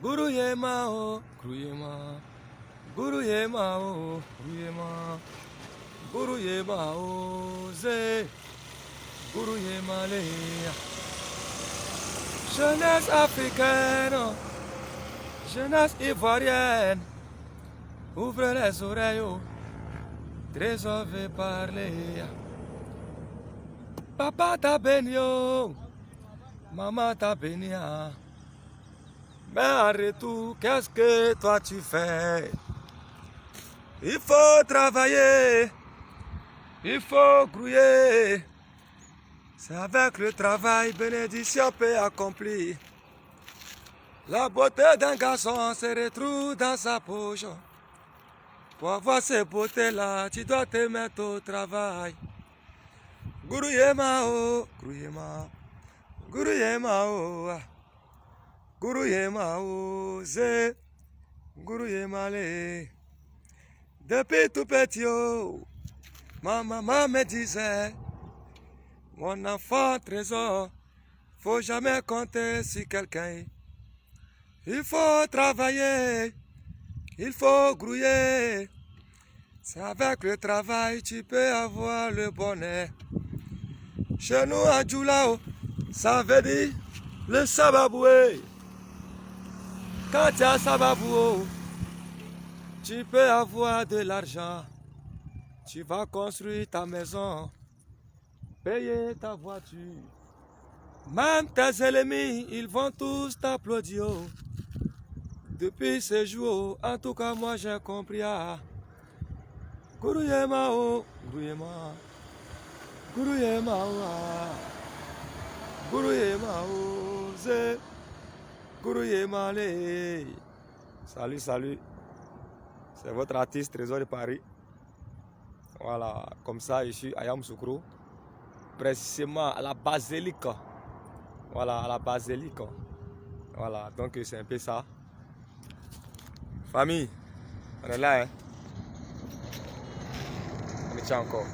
Guru Yema o, Guru Yema. Guru Yema o, Guru Yema. Guru Yema o, Zé. Guru Yema le. Jeunesse africaine, jeunesse ivoirienne, ouvrez les oreilles, trésor veut parler. Papa t'a béni, maman t'a béni. Mais en retour, qu'est-ce que toi tu fais? Il faut travailler, il faut grouiller. C'est avec le travail, bénédiction peut accomplir. La beauté d'un garçon se retrouve dans sa poche. Pour avoir ces beautés-là, tu dois te mettre au travail. Guru Yema o, Guru Yema, Guru Yema o, Guru Yema o, Zé, Guru Yema le. Depuis tout petit, ma maman me disait, mon enfant trésor, faut jamais compter sur quelqu'un. Il faut travailler, il faut grouiller. C'est avec le travail tu peux avoir le bonheur. Chez nous à Djoulao, ça veut dire le sababoué. Quand tu as sababoué, tu peux avoir de l'argent. Tu vas construire ta maison, payer ta voiture. Même tes ennemis, ils vont tous t'applaudir. Depuis ce jour, en tout cas moi j'ai compris. Guru Yema o, Guru Yema, Guru Yema o, Guru Yema o, Zé, Guru Yema le. Salut, salut. C'est votre artiste Trésor de Paris. Voilà, comme ça je suis à Yamoussoukro, précisément à la basilique. Voilà, à la basilique. Voilà, donc c'est un peu ça. Famille, on est là, hein. On est encore.